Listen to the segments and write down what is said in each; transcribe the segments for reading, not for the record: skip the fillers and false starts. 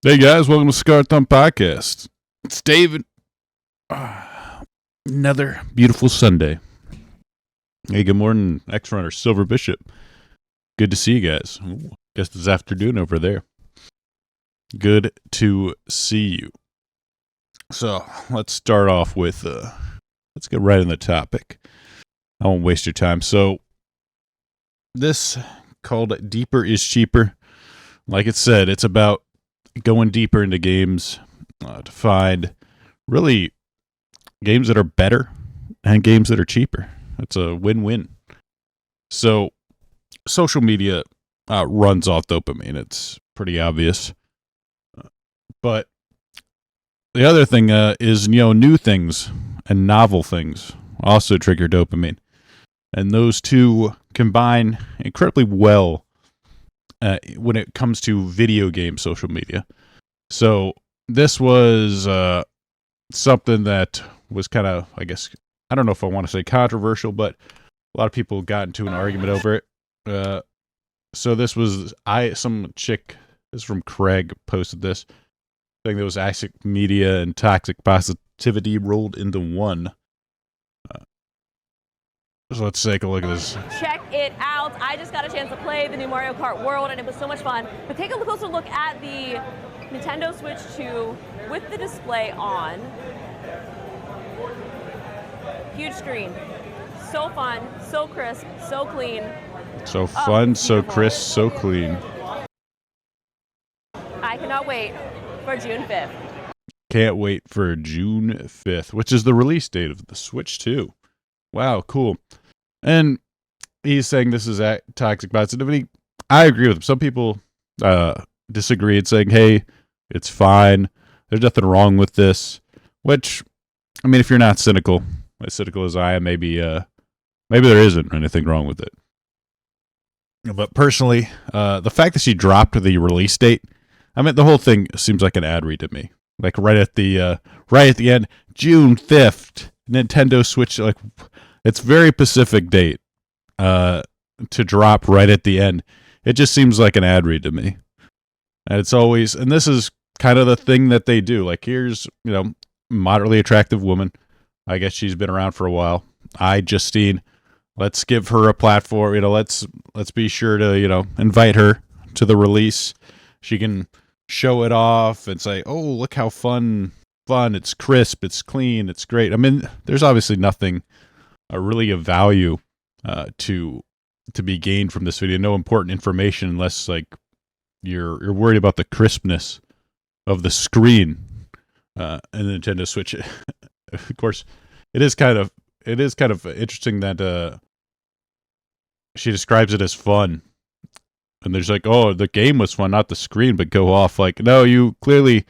Hey guys, welcome to Scar Thumb Podcast. It's David. Another beautiful Sunday. Hey, good morning, X-Runner Silver Bishop. Good to see you guys. Ooh, guess it's afternoon over there. Good to see you. So, let's start off with, let's get right in the topic. I won't waste your time. So, this called Deeper is Cheaper. Like it said, it's about going deeper into games to find really games that are better and games that are cheaper. It's a win-win. So, social media runs off dopamine. It's pretty obvious. But the other thing is, new things and novel things also trigger dopamine. And those two combine incredibly well when it comes to video game social media. So this was something that was kind of, I guess, I don't know if I want to say controversial, but a lot of people got into an argument over it. So this was, some chick, this is from Craig, posted this, saying there was toxic media and toxic positivity rolled into one. So let's take a look at this. Check it out. I just got a chance to play the new Mario Kart World, and it was so much fun. But take a closer look at the Nintendo Switch 2 with the display on. Huge screen. So fun, so crisp, so clean. So fun, so crisp, so clean. I cannot wait for June 5th. Can't wait for June 5th, which is the release date of the Switch 2. Wow, cool. And he's saying this is toxic positivity. I agree with him. Some people disagree and saying, hey, it's fine. There's nothing wrong with this. Which, I mean, if you're not cynical, as cynical as I am, maybe there isn't anything wrong with it. But personally, the fact that she dropped the release date, I mean, the whole thing seems like an ad read to me. Like right at the end, June 5th, Nintendo Switch, like it's very specific date to drop right at the end. It just seems like an ad read to me. And it's always, and this is kind of the thing that they do. Like here's, moderately attractive woman. I guess she's been around for a while. Justine, let's give her a platform. Let's be sure to, invite her to the release. She can show it off and say, oh, look how fun, it's crisp, it's clean, it's great. I mean, there's obviously nothing really of value to be gained from this video. No important information unless like you're worried about the crispness of the screen and the Nintendo Switch. Of course, it is kind of interesting that she describes it as fun. And there's like, oh, the game was fun, not the screen, but go off. Like, no, you clearly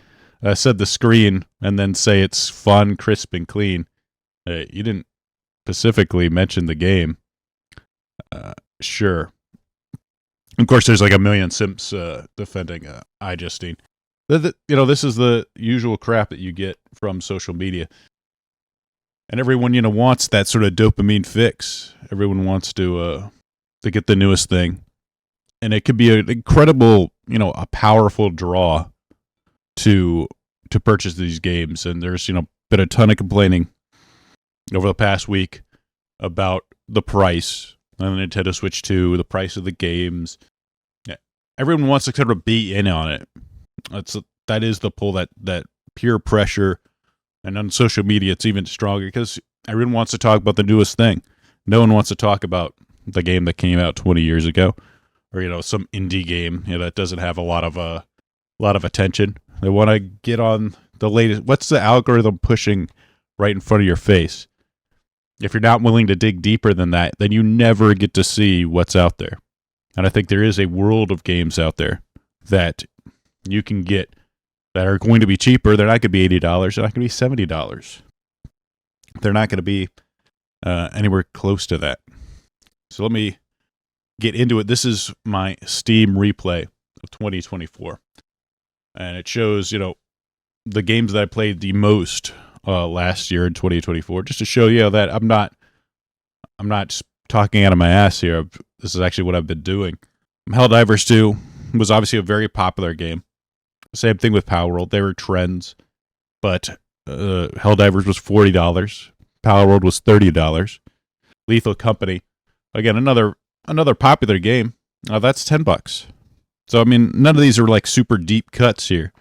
said the screen and then say it's fun, crisp, and clean. You didn't specifically mention the game. Sure. Of course, there's like a million simps defending Justine. This is the usual crap that you get from social media. And everyone, wants that sort of dopamine fix. Everyone wants to get the newest thing. And it could be an incredible, a powerful draw to purchase these games. And there's, been a ton of complaining over the past week about the price on the Nintendo Switch 2, the price of the games. Yeah. Everyone wants to kind of be in on it. That is the pull, that peer pressure. And on social media, it's even stronger because everyone wants to talk about the newest thing. No one wants to talk about the game that came out 20 years ago. Or some indie game that doesn't have a lot of attention. They want to get on the latest. What's the algorithm pushing right in front of your face? If you're not willing to dig deeper than that, then you never get to see what's out there. And I think there is a world of games out there that you can get that are going to be cheaper. They're not going to be $80. They're not going to be $70. They're not going to be anywhere close to that. So let me get into it. This is my Steam replay of 2024. And it shows, the games that I played the most last year in 2024, just to show you that I'm not talking out of my ass here. This is actually what I've been doing. Helldivers 2 was obviously a very popular game. Same thing with Power World. They were trends, but Helldivers was $40. Power World was $30. Lethal Company, again, another popular game. That's $10. So I mean, none of these are like super deep cuts here,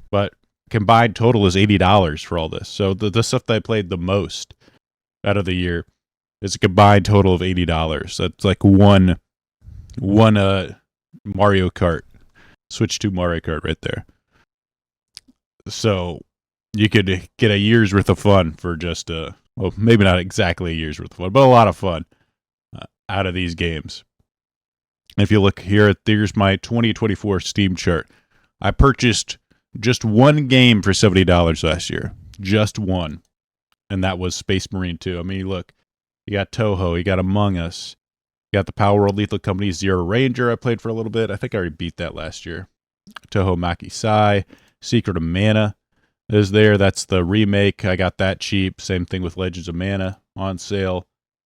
but combined total is $80 for all this. So the stuff that I played the most out of the year is a combined total of $80. That's like one Mario Kart, Switch 2 Mario Kart right there. So you could get a year's worth of fun for just well, maybe not exactly a year's worth of fun, but a lot of fun out of these games. If you look here, here's my 2024 Steam chart. I purchased just one game for $70 last year. Just one. And that was Space Marine 2. I mean, look, you got Touhou, you got Among Us, you got the Power World Lethal Company Zero Ranger I played for a little bit. I think I already beat that last year. Touhou Maki Sai, Secret of Mana is there. That's the remake. I got that cheap. Same thing with Legends of Mana on sale.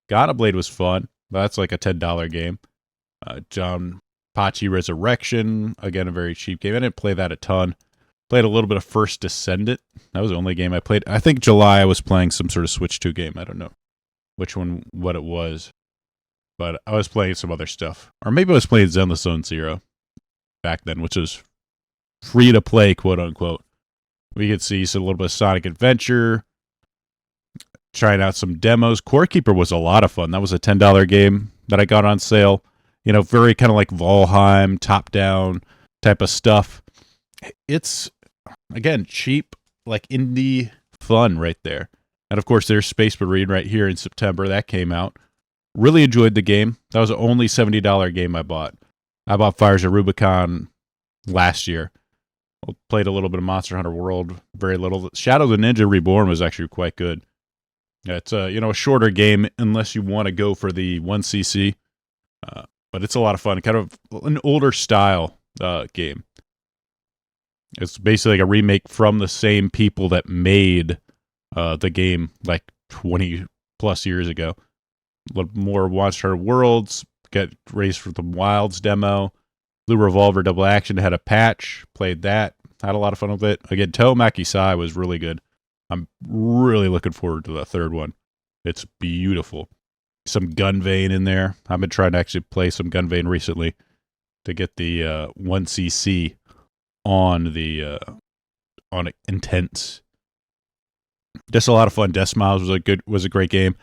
Gonablade was fun. That's like a $10 game. John Pachi Resurrection, again, a very cheap game. I didn't play that a ton. Played a little bit of First Descendant. That was the only game I played. I think July I was playing some sort of Switch 2 game. I don't know what it was. But I was playing some other stuff. Or maybe I was playing Zenless Zone Zero back then, which was free to play, quote unquote. We could see a little bit of Sonic Adventure. Trying out some demos. Core Keeper was a lot of fun. That was a $10 game that I got on sale. You know, very kind of like Valheim, top-down type of stuff. It's, again, cheap, like indie fun right there. And, of course, there's Space Marine right here in September. That came out. Really enjoyed the game. That was the only $70 game I bought. I bought Fires of Rubicon last year. Played a little bit of Monster Hunter World, very little. Shadow of the Ninja Reborn was actually quite good. It's a shorter game unless you want to go for the 1cc. But it's a lot of fun. Kind of an older style game. It's basically like a remake from the same people that made the game like 20 plus years ago. A little more Monster Hunter Worlds. Got Race for the Wilds demo. Blue Revolver Double Action had a patch. Played that. Had a lot of fun with it. Again, Touhou Maki Sai was really good. I'm really looking forward to the third one. It's beautiful. Some Gunvein in there. I've been trying to actually play some Gunvein recently to get the 1cc on the on Intense. Just a lot of fun. Death Smiles was a great game.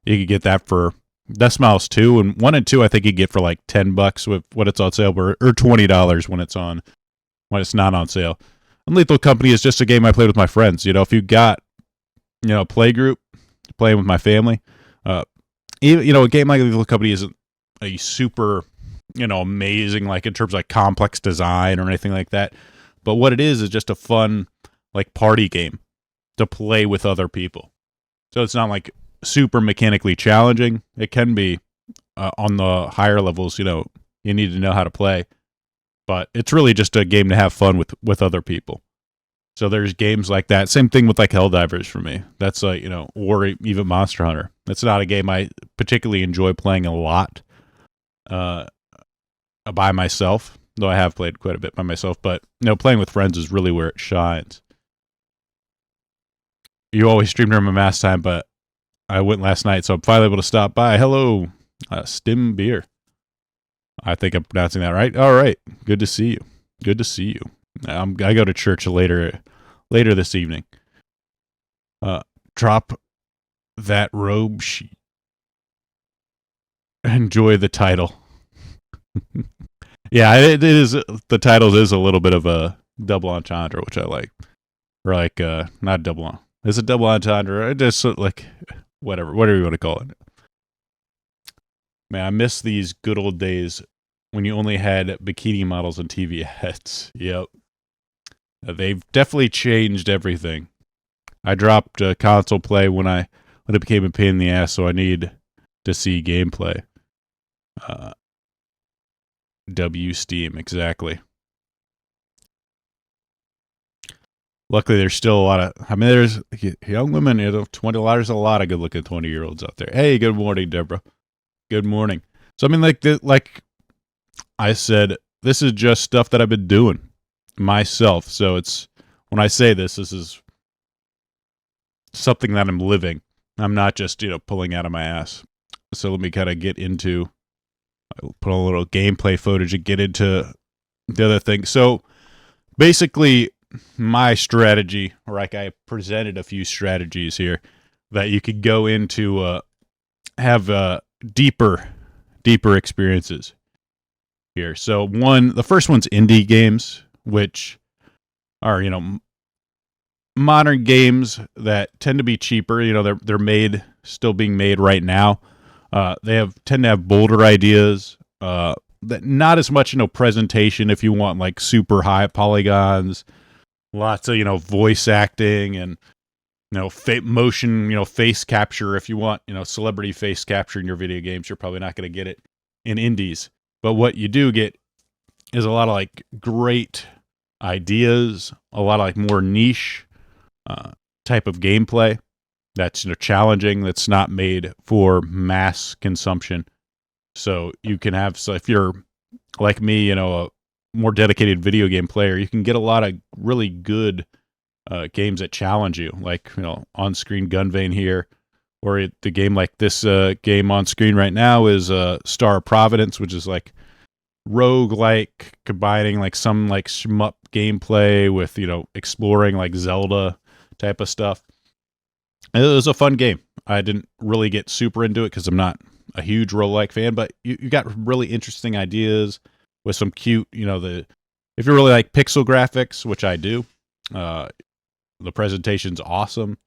You could get that for Death Smiles 2 and 1 and 2. I think you get for like $10 with when it's on sale, or $20 when it's not on sale. And Lethal Company is just a game I played with my friends. You know, if you got a play group, playing with my family, even a game like Lethal Company isn't a super amazing like in terms of like complex design or anything like that. But what it is just a fun like party game to play with other people. So it's not like super mechanically challenging. It can be on the higher levels. You need to know how to play. But it's really just a game to have fun with other people. So there's games like that. Same thing with like Helldivers for me. That's like, or even Monster Hunter. It's not a game I particularly enjoy playing a lot by myself, though I have played quite a bit by myself. But, playing with friends is really where it shines. You always stream during my mass time, but I went last night, so I'm finally able to stop by. Hello, Stim Beer. I think I'm pronouncing that right. All right. Good to see you. Good to see you. I go to church later this evening. Drop that robe sheet. Enjoy the title. Yeah, it is. The title is a little bit of a double entendre, which I like. Or like, not double. Is it double entendre? Just like whatever you want to call it. Man, I miss these good old days when you only had bikini models and TV ads. Yep. They've definitely changed everything. I dropped console play when it became a pain in the ass, so I need to see gameplay. Steam, exactly. Luckily, there's still a lot of, there's young women, 20, there's a lot of good-looking 20-year-olds out there. Hey, good morning, Deborah. Good morning. So, like I said, this is just stuff that I've been doing. myself. So it's when I say this is something that I'm living. I'm not just, pulling out of my ass. So let me kind of get into, I'll put a little gameplay footage and get into the other thing. So basically, my strategy, or like I presented a few strategies here that you could go into, have deeper experiences here. So the first one's indie games, which are, modern games that tend to be cheaper. They're still being made right now. They tend to have bolder ideas. That not as much, presentation if you want like super high polygons, lots of, voice acting and, motion, face capture. If you want, celebrity face capture in your video games, you're probably not going to get it in indies. But what you do get is a lot of like great ideas, a lot of like more niche type of gameplay that's challenging, that's not made for mass consumption. So you can have, so if you're like me, a more dedicated video game player, you can get a lot of really good games that challenge you, like On Screen Gunvein here, or the game like this game on screen right now is Star of Providence, which is like roguelike, combining like some like shmup gameplay with exploring like Zelda type of stuff. It was a fun game. I didn't really get super into it because I'm not a huge roguelike fan, but you got really interesting ideas with some cute, if you really like pixel graphics, which I do, the presentation's awesome,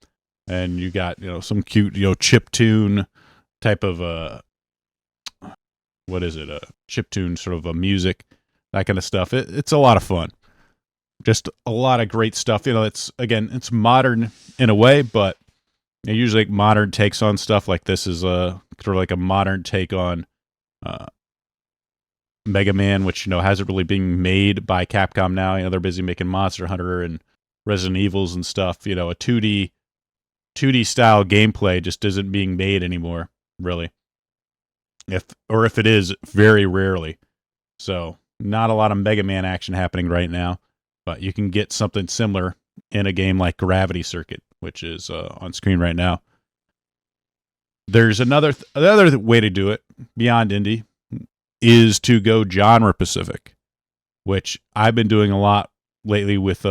and you got some cute chiptune type of what is it, a chiptune sort of a music, that kind of stuff. It's a lot of fun. Just a lot of great stuff. It's modern in a way, but usually like modern takes on stuff like this is sort of like a modern take on Mega Man, which hasn't really been made by Capcom now. They're busy making Monster Hunter and Resident Evils and stuff. A 2D style gameplay just isn't being made anymore, really. If it is, very rarely. So not a lot of Mega Man action happening right now, but you can get something similar in a game like Gravity Circuit, which is on screen right now. There's another way to do it beyond indie is to go genre specific, which I've been doing a lot lately with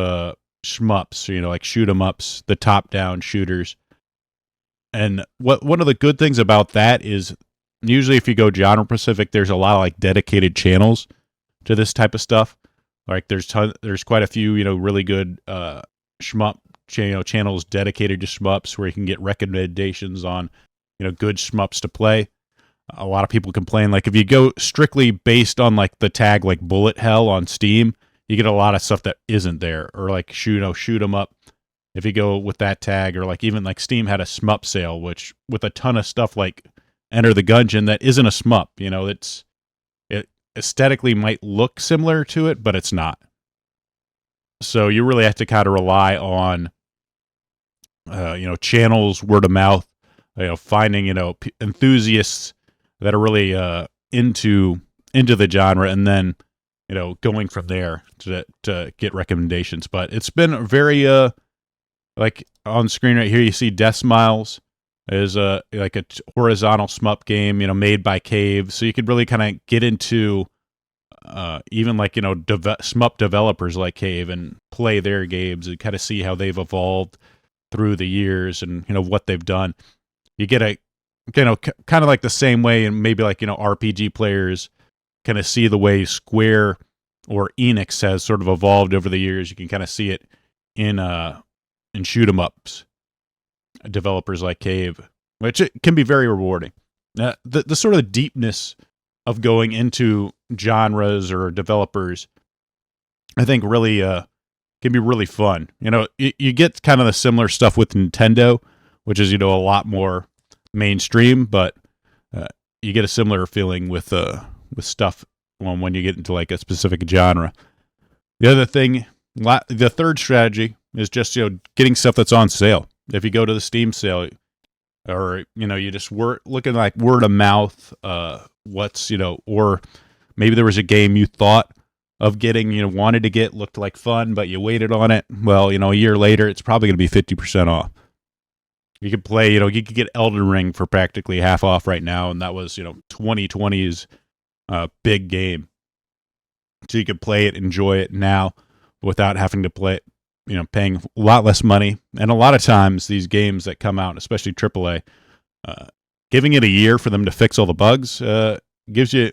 shmups, like shoot 'em ups, the top down shooters. And one of the good things about that is usually if you go genre specific, there's a lot of like dedicated channels to this type of stuff. Like there's quite a few really good shmup channels dedicated to shmups where you can get recommendations on good shmups to play. A lot of people complain like if you go strictly based on like the tag like bullet hell on Steam, you get a lot of stuff that isn't there, or like shoot 'em up. If you go with that tag, or like even like Steam had a shmup sale, which with a ton of stuff like Enter the Gungeon that isn't a shmup. It aesthetically might look similar to it, but it's not. So you really have to kind of rely on channels, word of mouth, finding enthusiasts that are really into the genre, and then going from there to get recommendations. But it's been very like on screen right here, you see Death Smiles is like a horizontal shmup game, made by Cave. So you could really kind of get into even like shmup developers like Cave and play their games and kind of see how they've evolved through the years and what they've done. You get a kind of like the same way, and maybe like RPG players kind of see the way Square or Enix has sort of evolved over the years. You can kind of see it in shoot 'em ups, developers like Cave, which it can be very rewarding. The sort of deepness of going into genres or developers, I think really can be really fun. You get kind of the similar stuff with Nintendo, which is a lot more mainstream, but you get a similar feeling with stuff when you get into like a specific genre. The other thing, the third strategy is just getting stuff that's on sale. If you go to the Steam sale, or you just looking like word of mouth, or maybe there was a game you thought of getting, wanted to get, looked like fun, but you waited on it. Well, a year later, it's probably going to be 50% off. You could play, you could get Elden Ring for practically half off right now, and that was, 2020's big game. So you could play it, enjoy it now without having to play it, paying a lot less money. And a lot of times these games that come out, especially AAA, giving it a year for them to fix all the bugs leaves you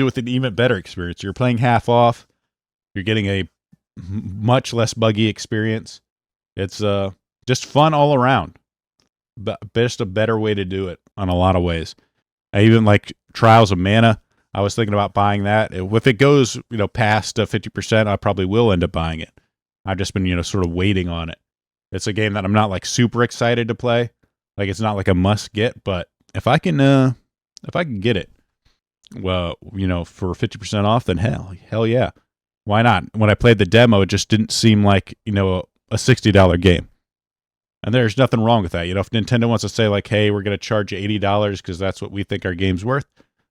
with an even better experience. You're playing half off. You're getting a much less buggy experience. It's just fun all around. But just a better way to do it on a lot of ways. I even like Trials of Mana. I was thinking about buying that. If it goes, past 50%, I probably will end up buying it. I've just been, sort of waiting on it. It's a game that I'm not like super excited to play. Like it's not like a must get, but if I can get it, well, for 50% off, then hell yeah. Why not? When I played the demo, it just didn't seem like, a $60 game. And there's nothing wrong with that. If Nintendo wants to say like, hey, we're going to charge you $80 because that's what we think our game's worth,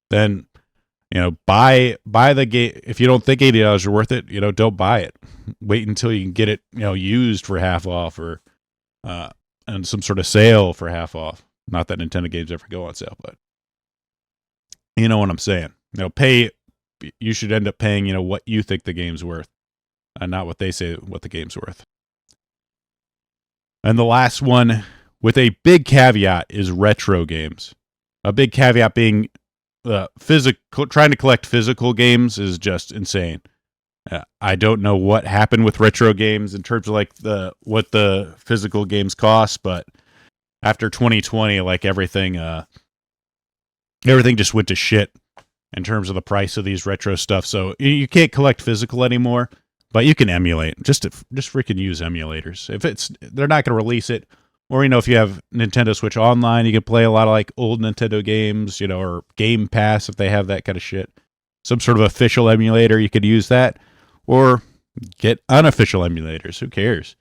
then, buy the game. If you don't think $80 are worth it, don't buy it. Wait until you can get it, used for half off or and some sort of sale for half off. Not that Nintendo games ever go on sale, but you know what I'm saying. You should end up paying, what you think the game's worth and not what they say what the game's worth. And the last one with a big caveat is retro games. A big caveat being trying to collect physical games is just insane. I don't know what happened with retro games in terms of like what the physical games cost, but after 2020, like everything just went to shit in terms of the price of these retro stuff. So you can't collect physical anymore. But you can emulate. Just freaking use emulators. They're not going to release it. Or, if you have Nintendo Switch Online, you can play a lot of like old Nintendo games, or Game Pass if they have that kind of shit. Some sort of official emulator, you could use that. Or get unofficial emulators. Who cares?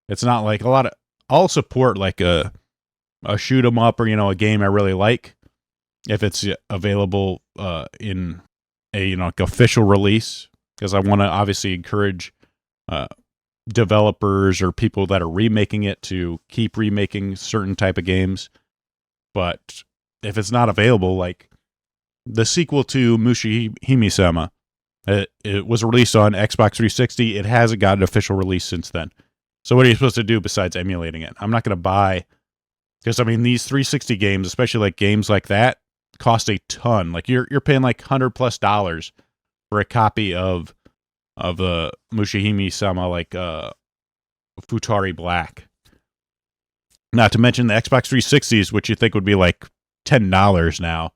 It's not like I'll support like a shoot 'em up or, a game I really like if it's available in a, like official release. Because I want to obviously encourage developers or people that are remaking it to keep remaking certain type of games. But if it's not available, like the sequel to Mushihime-sama, it was released on Xbox 360. It hasn't gotten an official release since then. So what are you supposed to do besides emulating it? I'm not going to buy, because these 360 games, especially like games like that, cost a ton. Like you're paying like $100+ for a copy of Mushihime-sama, like Futari Black. Not to mention the Xbox 360s, which you think would be like $10 now,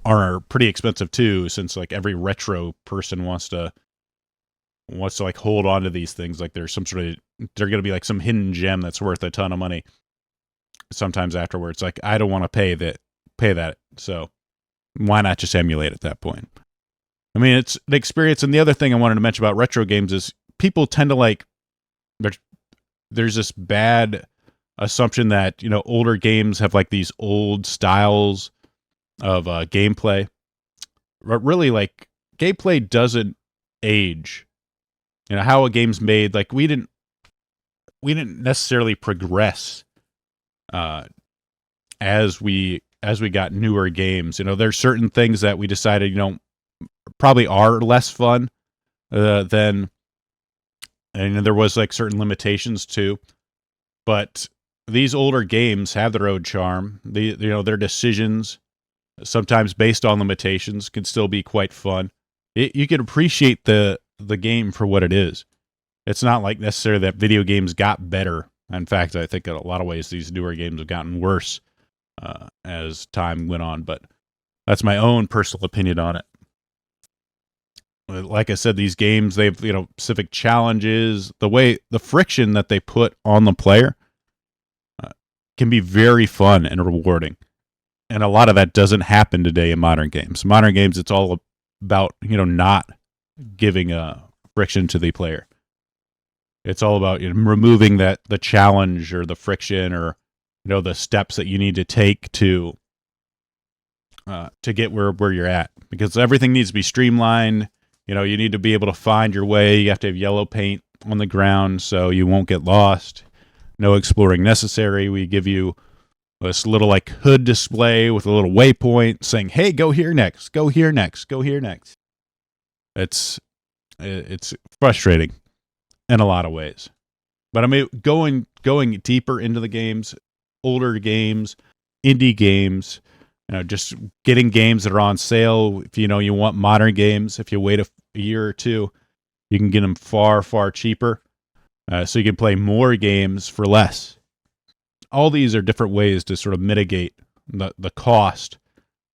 are pretty expensive too, since like every retro person wants to like hold on to these things. Like they're going to be like some hidden gem that's worth a ton of money sometimes afterwards. Like I don't want to pay that. So why not just emulate at that point? It's the experience. And the other thing I wanted to mention about retro games is people tend to like, there's this bad assumption that, older games have like these old styles of gameplay. But really, like, gameplay doesn't age. How a game's made, like, we didn't necessarily progress as we got newer games. There's certain things that we decided, probably are less fun than, and there was like certain limitations too, but these older games have their own charm. Their decisions, sometimes based on limitations, can still be quite fun. You can appreciate the game for what it is. It's not like necessarily that video games got better. In fact, I think in a lot of ways these newer games have gotten worse as time went on, but that's my own personal opinion on it. Like I said, these games, they've, specific challenges. The friction that they put on the player can be very fun and rewarding. And a lot of that doesn't happen today in modern games. Modern games, it's all about, not giving a friction to the player. It's all about removing the challenge or the friction or, the steps that you need to take to get where you're at. Because everything needs to be streamlined. You need to be able to find your way. You have to have yellow paint on the ground so you won't get lost. No exploring necessary. We give you this little like hood display with a little waypoint saying, "Hey, go here next. Go here next. Go here next." It's frustrating in a lot of ways. But I mean, going deeper into the games, older games, indie games, just getting games that are on sale. If you want modern games, if you wait a year or two, you can get them far, far cheaper. So you can play more games for less. All these are different ways to sort of mitigate the cost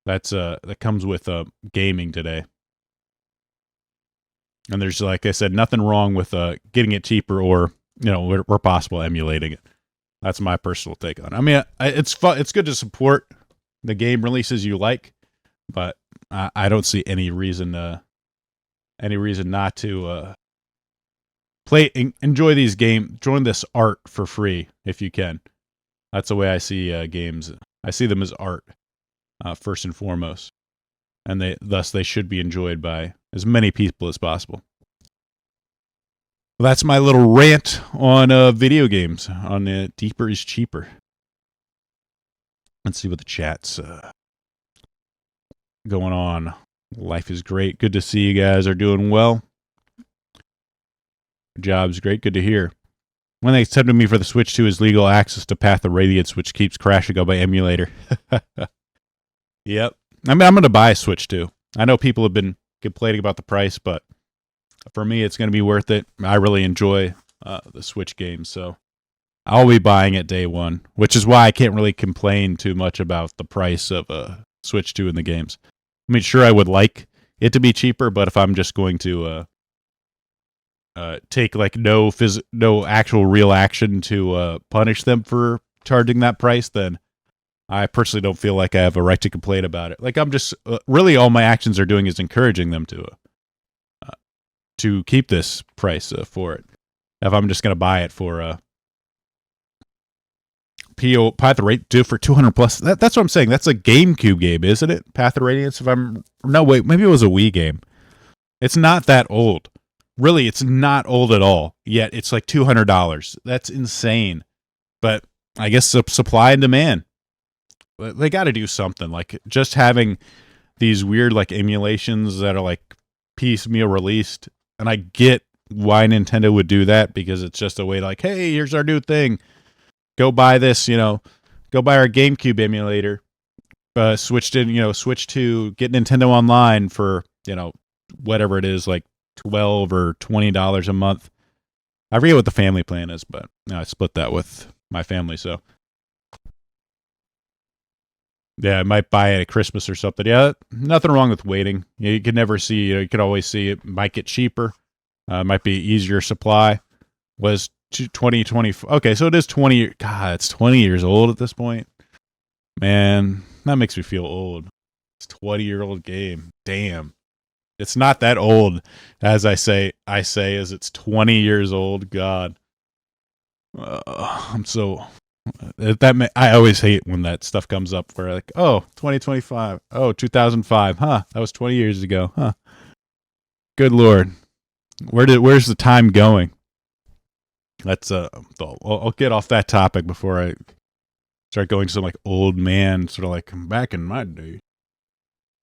that comes with gaming today. And there's, like I said, nothing wrong with getting it cheaper or, where possible, emulating it. That's my personal take on it. I mean, it's fun. It's good to support the game releases you like, but I don't see any reason not to enjoy these games, join this art for free if you can. That's the way I see games. I see them as art, first and foremost, and they should be enjoyed by as many people as possible. Well, that's my little rant on video games, on deeper is cheaper. Let's see what the chat's going on. Life is great. Good to see you guys are doing well. Job's great. Good to hear. One thing accepted me for the Switch 2 is legal access to Path of Radiance, which keeps crashing on my emulator. Yep. I mean, I'm going to buy a Switch 2. I know people have been complaining about the price, but for me, it's going to be worth it. I really enjoy the Switch games, so I'll be buying it day one, which is why I can't really complain too much about the price of a Switch 2 in the games. I mean, sure, I would like it to be cheaper, but if I'm just going to take like no actual real action to punish them for charging that price, then I personally don't feel like I have a right to complain about it. Like, I'm just really all my actions are doing is encouraging them to keep this price for it. If I'm just going to buy it for Path of Radiance for $200 plus, that's what I'm saying. That's a GameCube game, isn't it? Path of Radiance. No, wait, maybe it was a Wii game. It's not that old. Really, it's not old at all. Yet it's like $200. That's insane. But I guess supply and demand. They got to do something. Like, just having these weird like emulations that are like piecemeal released. And I get why Nintendo would do that, because it's just a way to like, hey, here's our new thing. Go buy this, go buy our GameCube emulator. Switch to get Nintendo Online for, whatever it is, like $12 or $20 a month. I forget what the family plan is, but I split that with my family, so yeah, I might buy it at Christmas or something. Yeah, nothing wrong with waiting. You can never see, you can always see it might get cheaper. Might be easier supply. Was 2020. Okay, so it is 20. God, it's 20 years old at this point. Man, that makes me feel old. It's a 20-year-old game. Damn. It's not that old, as I say as it's 20 years old. God. I'm so... I always hate when that stuff comes up where like, oh, 2025. Oh, 2005. Huh, that was 20 years ago. Huh. Good Lord. Where's the time going? Let's I'll get off that topic before I start going to some like old man sort of like back in my day.